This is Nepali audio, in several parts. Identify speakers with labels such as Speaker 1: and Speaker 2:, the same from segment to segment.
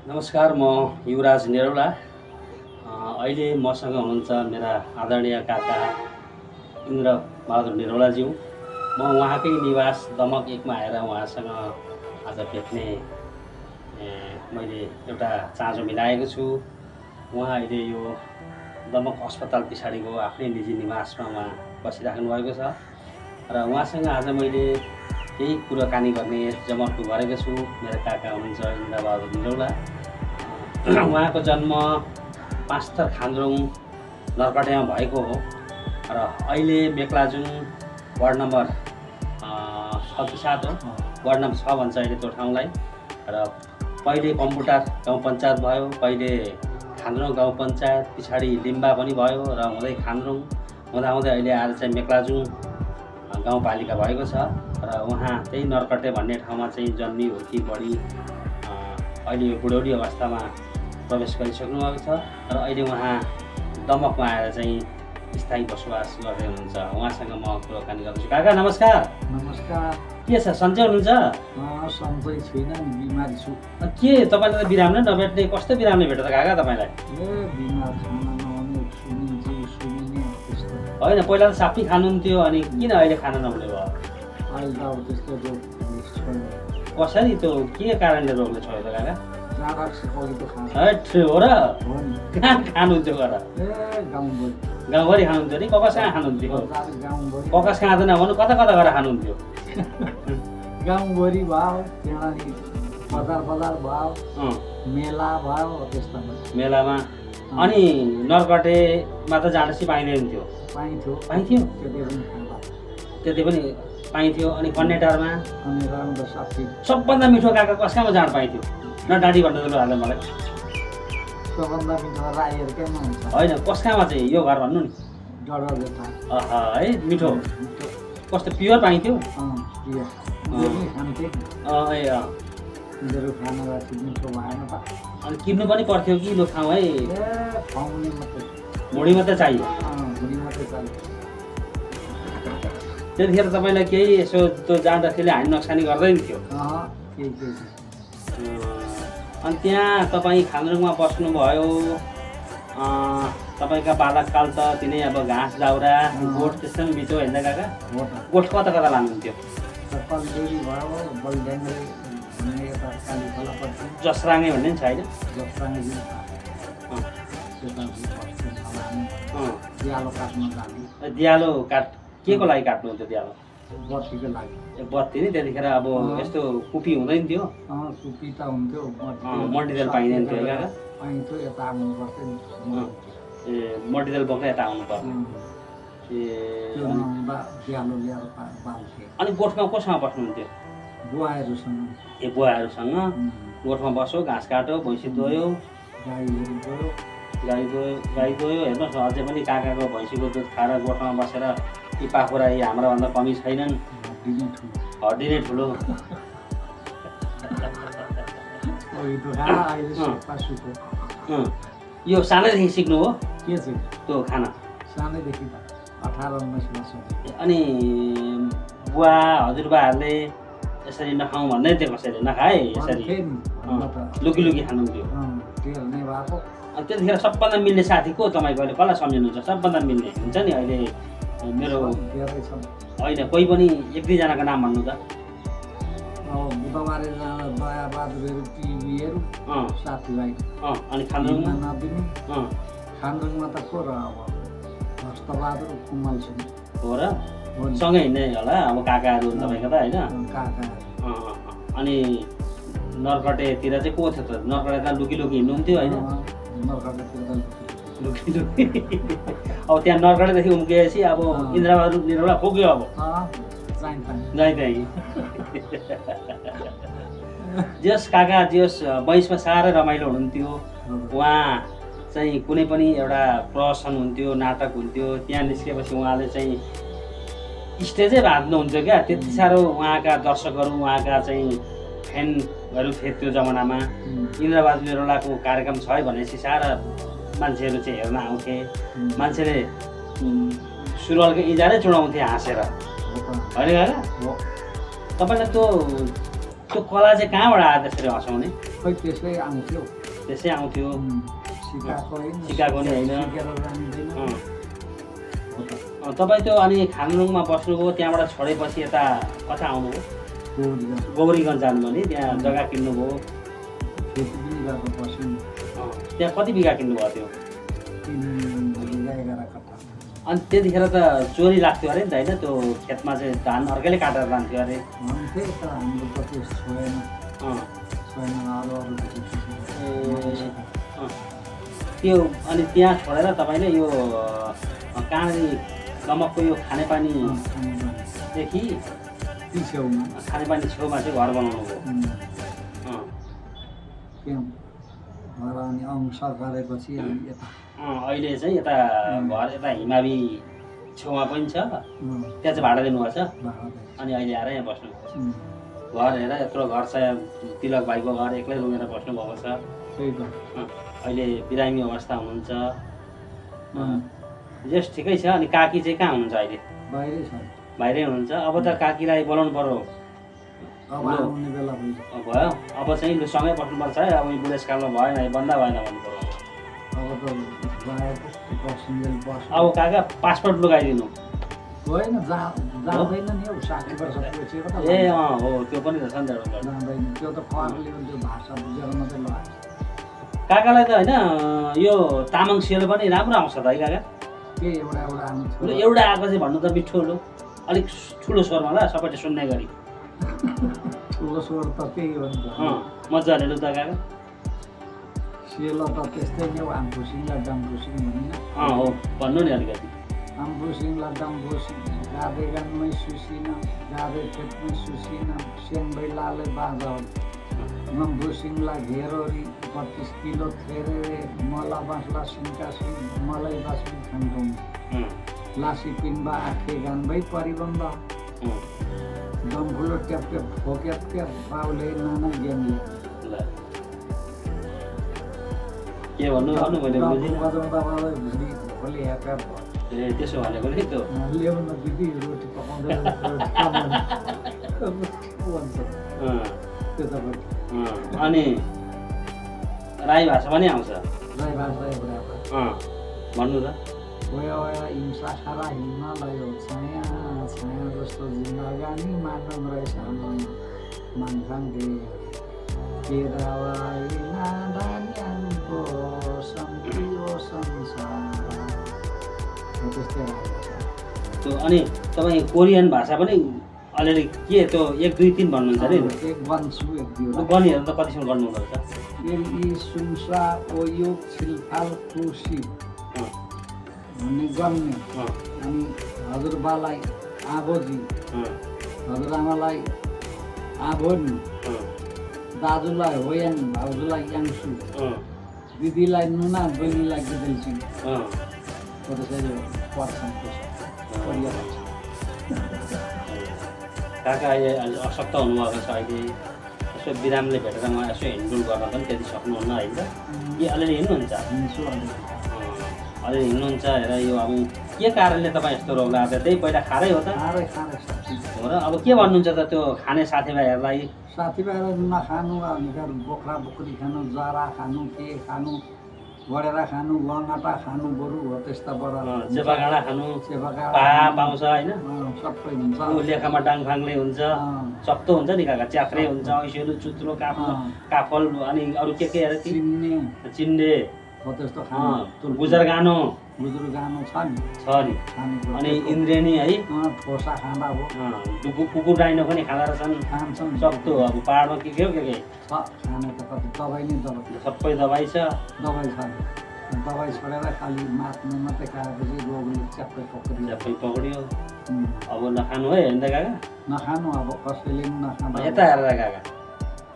Speaker 1: नमस्कार, म युवराज निरौला। अहिले मसँग हुनुहुन्छ मेरा आदरणीय काका इन्द्रबहादुर निरौलाज्यू। म उहाँकै निवास दमक 1 मा आएर उहाँसँग आज भेट्ने मैले एउटा चाँजो मिलाएको छु। उहाँ अहिले यो दमक अस्पताल पछाडिको आफ्नै निजी निवासमा उहाँ बसिराख्नु भएको छ र उहाँसँग आज मैले केही कुराकानी गर्ने जमर्को गरेको छु। मेरो काका हुनुहुन्छ इन्द्रबहादुर निरौला। उहाँको जन्म पाँचथर खान्द्रुङ नरकटेमा भएको हो र अहिले मेक्लाजुङ वार्ड नम्बर 7 हो, वार्ड नम्बर 6 भन्छ अहिले त्यो ठाउँलाई। र पहिले कम्पुटार गाउँ पञ्चायत भयो, पहिले खान्द्रुङ गाउँ पञ्चायत, पछाडि लिम्बा पनि भयो र हुँदै खान्द्रुङ हुँदाहुँदै अहिले आएर चाहिँ मेक्लाजुङ गाउँपालिका भएको छ। र उहाँ त्यही नरकटे भन्ने ठाउँमा चाहिँ जन्मी हुर्की बढी अहिले यो बुढौली अवस्थामा प्रवेश गरिसक्नु भएको छ र अहिले उहाँ दमकमा आएर चाहिँ स्थायी बसोबास गर्दै हुनुहुन्छ। उहाँसँग म कुराकानी गर्दैछु। काका नमस्कार।
Speaker 2: नमस्कार।
Speaker 1: के छ, सन्चै हुनुहुन्छ?
Speaker 2: सन्चै छुइनँ, बिमारी छु।
Speaker 1: के तपाईँलाई त बिराम नै नभेट्ने, कस्तो बिराम नै भेट्छ त काका तपाईँलाई?
Speaker 2: बिमार खाना नहुने, सुनिने त्यस्तो।
Speaker 1: होइन, पहिला त साप्पी खानुहुन्थ्यो, अनि किन अहिले खाना नहुने भयो?
Speaker 2: अहिले त अब त्यस्तो रोग छैन।
Speaker 1: कसरी त्यो के कारणले रोगले छोयो त काका?
Speaker 2: जाँडा सिकाउने त खान्छ।
Speaker 1: हो र?
Speaker 2: हो नि।
Speaker 1: कहाँ खानुहुन्थ्यो गर?
Speaker 2: गाउँभरि।
Speaker 1: गाउँभरि खानुहुन्थ्यो नि? ककास कहाँ खानुहुन्थ्यो?
Speaker 2: गाउँभरि।
Speaker 1: ककास कहाँ त नभनु, कता कता गएर खानुहुन्थ्यो?
Speaker 2: गाउँभरि भयो, त्यहाँदेखि बजार भयो, मेला भयो, त्यस्तो
Speaker 1: मेलामा। अनि नरकटेमा त जाँडसी पाइँदैन थियो?
Speaker 2: पाइन्थ्यो।
Speaker 1: पाइन्थ्यो?
Speaker 2: त्यति
Speaker 1: त्यति
Speaker 2: पनि खाँदा।
Speaker 1: पनि पाइन्थ्यो। अनि कन्नेटारमा
Speaker 2: अनि राम्रो साथी।
Speaker 1: सबभन्दा मिठो काका कसकामा जाँड पाइन्थ्यो? न डाँडी भन्नु जस्तो हाल्यो मलाई।
Speaker 2: सबभन्दा मिठो राईहरूकैमा हुन्छ।
Speaker 1: होइन, कसकामा चाहिँ यो घर भन्नु नि?
Speaker 2: डडा जेठा।
Speaker 1: है मिठो। कस्तो प्योर पाइन्थ्यो?
Speaker 2: खान्थे। उनीहरू खाना राख्थ्यो, मिठो भएन त।
Speaker 1: अनि किन्नु पनि पर्थ्यो कि लु खाउँ है?
Speaker 2: खुवाउने मात्रै।
Speaker 1: भुँडी मात्रै चाहियो?
Speaker 2: भुँडी मात्रै चाहियो।
Speaker 1: त्यतिखेर तपाईँलाई केही यसो त्यो जाँदाखेरि हानि नोक्सानी गर्दैन थियो?
Speaker 2: केही।
Speaker 1: अनि त्यहाँ तपाईँ खान्द्रुङमा बस्नुभयो। तपाईँका बालककाल त तिनै अब घाँस दाउरा गोठ त्यस्तो पनि बिचो होइन काका? गोठ कता कता लानुहुन्थ्यो?
Speaker 2: कलदेवी भयो, बलड्याङ्ग्रे भन्ने यता काली खोलापट्टि।
Speaker 1: जसराङ्गे भन्ने पनि छ होइन?
Speaker 2: जसराङ्गे दियालो काट्न जाने।
Speaker 1: दियालो के को लागि काट्नुहुन्थ्यो दियालो?
Speaker 2: बत्तीको लागि।
Speaker 1: बत्ती नि त्यतिखेर अब यस्तो कुपी हुँदैन थियो?
Speaker 2: कुपी त हुन्थ्यो,
Speaker 1: मट्टितेल पाइँदैन थियो है काका?
Speaker 2: पाइन्थ्यो, यता आउनु पर्थ्यो नि।
Speaker 1: मट्टितेल बोक्दै यता आउनु पर्ने।
Speaker 2: दियालो ल्याएर बाल्थे।
Speaker 1: अनि गोठमा कोसँग बस्नुहुन्थ्यो?
Speaker 2: बुवाहरूसँग।
Speaker 1: बुवाहरूसँग गोठमा बस्यो, घाँस काट्यो, भैँसी दोयो,
Speaker 2: गाईहरू गयो।
Speaker 1: गाई दोयो। हेर्नुहोस् न, अझै पनि काकाको भैँसीको दुध खाएर गोठमा बसेर यी पाखुरा यी हाम्राभन्दा कमी छैनन्। हड्डी नै ठुलो। यो सानैदेखि सिक्नु हो?
Speaker 2: के चाहिँ
Speaker 1: त्यो खाना?
Speaker 2: सानैदेखि 18-19 वर्ष।
Speaker 1: अनि बुवा हजुरबाहरूले यसरी नखाउँ भन्दै थियो? कसरी नखाए यसरी लुकी खानुहुन्थ्यो? अनि त्यतिखेर सबभन्दा मिल्ने साथी को तपाईँको? अहिले कसलाई सम्झिनुहुन्छ सबभन्दा मिल्ने? हुन्छ नि अहिले मेरो होइन, कोही पनि 1-2जनाको नाम भन्नु त।
Speaker 2: बुधबारे जाँदा दयाबहादुरहरू, टिभीहरू, साथीभाइ।
Speaker 1: अनि खान्द्रुङमा?
Speaker 2: खान्द्रुङमा त को र अब हस्तबहादुर, कुमल सिंह
Speaker 1: हो र? सँगै हिँड्ने होला अब काकाहरू तपाईँको त होइन? अनि नरकटेतिर चाहिँ को थियो त? नरकटे त लुकी हिँड्नुहुन्थ्यो होइन? अब त्यहाँ नरकटेदेखि उम्किएपछि अब इन्द्रबहादुर निरौला पुग्यो। अब जस काका जस वयसमा साह्रै रमाइलो हुनुहुन्थ्यो। उहाँ चाहिँ कुनै पनि एउटा प्रदर्शन हुन्थ्यो, नाटक हुन्थ्यो, त्यहाँ निस्केपछि उहाँले चाहिँ स्टेजै बाँध्नुहुन्थ्यो क्या। त्यति साह्रो उहाँका दर्शकहरू, उहाँका चाहिँ फ्यानहरू थिए त्यो जमानामा। इन्द्रबहादुर निरौलाको कार्यक्रम छ है भनेपछि सारा मान्छेहरू चाहिँ हेर्न आउँथे। मान्छेले सुरुवालको इजारै चुडाउँथे हाँसेर, होइन काका? तपाईँलाई त्यो त्यो कला चाहिँ कहाँबाट आयो त्यसरी हँसाउने?
Speaker 2: खै त्यसै आउँथ्यो
Speaker 1: त्यसै आउँथ्यो?
Speaker 2: सिकाएको होइन
Speaker 1: सिकाएको नि होइन।
Speaker 2: सिकेर जानिँदैन हो त।
Speaker 1: तपाईँ त्यो अनि खानरुङमा बस्नुभयो, त्यहाँबाट छोडेपछि यता कता आउनुभयो? गौरीगञ्ज जानुभयो नि, त्यहाँ जग्गा किन्नुभयो?
Speaker 2: खेती पनि गरेर बस्यौँ
Speaker 1: त्यहाँ कति बिघा किन्नुभयो त्यो?
Speaker 2: 3 बिघा 11 कट्ठा।
Speaker 1: अनि त्यतिखेर त चोरी लाग्थ्यो अरे नि त होइन? त्यो खेतमा चाहिँ धान अर्कैले काटेर लान्थ्यो अरे?
Speaker 2: भन्थे तर हाम्रो त त्यो छोएन
Speaker 1: अँ
Speaker 2: अरू
Speaker 1: त्यो अनि त्यहाँ छोडेर तपाईँले यो कहाँनिर दमकको यो खानेपानीदेखि
Speaker 2: छेउमा
Speaker 1: खानेपानी छेउमा चाहिँ घर बनाउनु भयो?
Speaker 2: त्यहाँ घर अनि अंश गरेपछि अनि यता
Speaker 1: अहिले चाहिँ यता घर यता हिमावी छेउमा पनि छ, त्यहाँ चाहिँ भाडा दिनुभएको छ अनि अहिले आएर यहाँ बस्नुभएको छ। घर हेर यत्रो घर छ, तिलक भाइको घर एक्लै रुमेर बस्नुभएको छ।
Speaker 2: त्यही त
Speaker 1: अहिले बिरामी अवस्था हुनुहुन्छ। जस ठिकै छ। अनि काकी चाहिँ कहाँ हुनुहुन्छ अहिले?
Speaker 2: बाहिरै छ
Speaker 1: बाहिरै हुनुहुन्छ। अब त काकीलाई बोलाउनु पर्यो।
Speaker 2: अब आउने बेला भइसक्यो
Speaker 1: भयो अब चाहिँ लु सँगै बस्नुपर्छ है, अब बुढेसकालमा भएन बन्दा भएन भन्नु पर्यो।
Speaker 2: अब त गएको बस्नुजेल बस
Speaker 1: अब काका पासपोर्ट लगाइदिनु।
Speaker 2: होइन जाँदैन नि हौ 60 वर्ष पुगेको त
Speaker 1: ए हो त्यो पनि त छ नि त एउटा।
Speaker 2: जाँदैन त्यो त करले त्यो भाषा बुझेर मात्रै लगाएको
Speaker 1: काकालाई त होइन यो तामाङ सिरियल पनि राम्रो आउँछ त है काका?
Speaker 2: के एउटा आउँथ्यो
Speaker 1: लु एउटा आएको चाहिँ भन्नु त मिठो, लु अलिक ठुलो स्वरमा ल सबैले सुन्ने गरी।
Speaker 2: ठुलो स्वर त त्यही हो नि त
Speaker 1: मजाले लु त काका।
Speaker 2: सेलो त त्यस्तै नै हो आम्फुसिङलाई डम्फुसिङ भनिन
Speaker 1: हो भन्नु नि अलिकति।
Speaker 2: आम्फुसिङलाई डम्फुसिङ गाधे गानमै सुसिन गाधे खेतमै सुसिन सेङ्बै लाले बाजा नम्फुसिङलाई घेरोरी 25 किलो थेरे मला बाँसला सिङ्का सिङ मलाई बाँसली खान्छौँ लासी पिन्बा आखे गानबै परिबन्ध दम्फुलो ट्याप ट्याप ठोक्याप ट्याप बाउले नाना ज्ञानले
Speaker 1: के भन्नु भन्नु मैले बुझिनँ।
Speaker 2: बजाउँदा मलाई भुँडी भोकले ह्याप्याप भयो
Speaker 1: ए त्यसो भनेको नि त्यो
Speaker 2: ल्याउन दिदी रोटी पकाउँदै भन्छ त्यो तपाईँ
Speaker 1: अनि राई भाषा पनि आउँछ?
Speaker 2: राई भाषा एउटा
Speaker 1: भन्नु त।
Speaker 2: ओया ओया हिंसा खारा हिमालय छाया छाया जस्तो जिन्दगानी मानम रहेछ मान्छन् दे केरावाई नादान्यानको सम्पियो संसार त्यस्तै लाग्छ।
Speaker 1: त्यो अनि तपाईँ कोरियन भाषा पनि अलिअलि के त्यो 1 2 3 भन्नुहुन्छ अरे?
Speaker 2: एक बन्छु एक दुईवटा
Speaker 1: गनीहरू त कतिसम्म गर्नुहुँदो रहेछ?
Speaker 2: यी सुनसा ओयो छिलफाल खुसी भन्ने गन्ने अनि हजुरबालाई आबोजी हजुरआमालाई आबोनी दाजुलाई होयाङ भाउजूलाई याङसु दिदीलाई नुना बहिनीलाई गिदलसिङ त्यसरी पर्छन्
Speaker 1: काका अहिले अशक्त हुनुभएको छ अहिले, यसो बिरामले भेटेर म यसो हिँडडुल गर्न पनि त्यति सक्नुहुन्न होइन त? कि अलिअलि हिँड्नुहुन्छ? अलिअलि हिँड्नुहुन्छ हेर। यो अब के कारणले तपाईँ यस्तो रोग लाग्छ? त्यही पहिला खारै हो त हो र? अब के भन्नुहुन्छ त त्यो खाने साथीभाइहरूलाई?
Speaker 2: साथीभाइहरू नखानु भनेर बोक्रा बोक्री खानु जरा खानु के खानु बढेर खानु गङ्गाटा खानु बरु हो त्यस्ताबाट
Speaker 1: चेपागाँडा खानु
Speaker 2: चेपागाँडा
Speaker 1: पाउँछ होइन?
Speaker 2: सबै हुन्छ
Speaker 1: लेखामा डाङफाङले हुन्छ, चप्तो हुन्छ नि काका, च्याफ्रे हुन्छ, ऐसेलु चुत्रो काफल अनि अरू के अरे चिन्डे
Speaker 2: हो त्यस्तो खानु
Speaker 1: बुजुर्गानो
Speaker 2: छ नि
Speaker 1: अनि इन्द्रेणी है
Speaker 2: ठोसा खाँदा हो
Speaker 1: कुकुर डाइनो पनि खाँदो रहेछन्
Speaker 2: खान्छन्
Speaker 1: सक्तो। अब पाहाडमा के
Speaker 2: छ खाने त कति दबाई नै दबाई
Speaker 1: सबै दबाई छ
Speaker 2: दबाई छोडेर खालि मात्ने मात्रै खाएपछि रोगले च्याप्पै
Speaker 1: पक्रियो। अब नखानु है होइन त काका?
Speaker 2: नखानु अब कसैले पनि नखाँदा
Speaker 1: यता हेरेर काका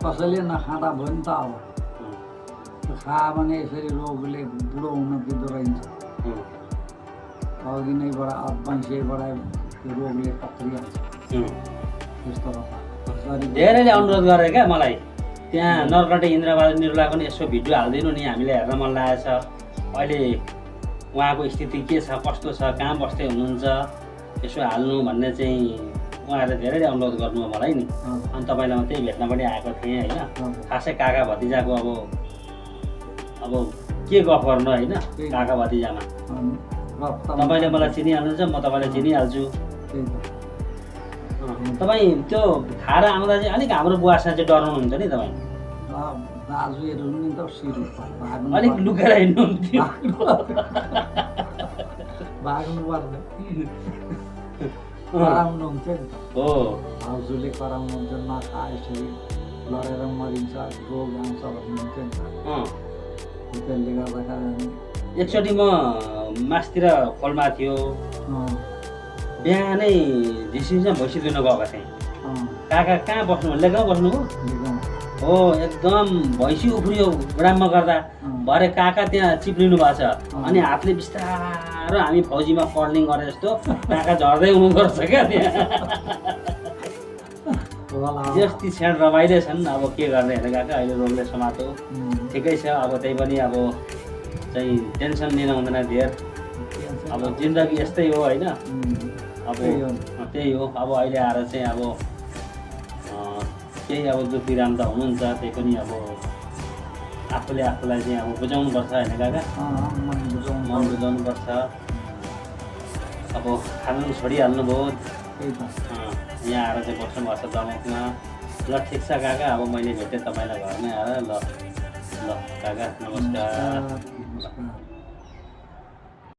Speaker 2: कसैले नखाँदा भयो नि त। अब खायो भने यसरी रोगले बुढो हुन दिँदो रहेछ अघि नैबाट वंशीयबाट त्यो रोगले पक्रिहाल्छ त्यस्तो
Speaker 1: धेरैले अनुरोध गरे क्या मलाई, त्यहाँ नरकटे इन्द्रबहादुर निरुलाको नि यसो भिडियो हालिदिनु नि, हामीले हेर्न मन लागेको छ। अहिले उहाँको स्थिति के छ, कस्तो छ, कहाँ बस्दै हुनुहुन्छ, यसो हाल्नु भन्ने चाहिँ उहाँहरूले धेरै अनुरोध गर्नुभयो मलाई नि। अनि तपाईँलाई म त्यही भेट्न पनि आएको थिएँ होइन। खासै काका भतिजाको अब के गफ गर्नु होइन, काका भतिजामा तपाईँले मलाई चिनिहाल्नुहुन्छ, म तपाईँलाई चिनिहाल्छु। तपाईँ त्यो खाएर आउँदा चाहिँ अलिक हाम्रो बुवासँग चाहिँ डराउनुहुन्छ नि तपाईँ,
Speaker 2: दाजुहरू नि त सिरु
Speaker 1: अलिक लुकेर हिँड्नुहुन्थ्यो।
Speaker 2: भाग्नु पर्ने कराउनुहुन्थ्यो नि त।
Speaker 1: हो
Speaker 2: भाउजूले कराउनुहुन्छ, नखा यसरी लडेर मरिन्छ, रोग आउँछ भन्नुहुन्थ्यो नि त। त्यसले गर्दाखेरि
Speaker 1: एकचोटि म मासतिर खोलमा थियो, बिहानै झिसिन्छ भैँसी दुन गएको थिएँ। काका कहाँ बस्नु, लेगाउँ बस्नुभयो? हो एकदम भैँसी उफ्रियो ग्राममा गर्दा, भरे काका त्यहाँ चिप्लिनु भएको छ। अनि हातले बिस्तारो हामी फौजीमा कर्लिङ गरे जस्तो काका झर्दै हुनु गर्छ क्या त्यहाँ। जस्ती क्षण रमाइलो छन्। अब के गर्ने होइन काका, अहिले रोगले समातो ठिकै छ। अब त्यही पनि अब चाहिँ टेन्सन लिन हुँदैन धेर। अब जिन्दगी यस्तै हो होइन। अब त्यही हो। अब अहिले आएर चाहिँ अब केही अब दुखीराम त हुनुहुन्छ, त्यही पनि अब आफूले आफूलाई चाहिँ अब बुझाउनुपर्छ होइन काका, मन बुझाउनुपर्छ। अब खानु छोडिहाल्नुभयो, यहाँ आएर चाहिँ बस्नुभएको छ दमकमा। ल ठिक छ काका, अब मैले भेटेँ तपाईँलाई घरमै आएर। ल ल काका नमस्कार।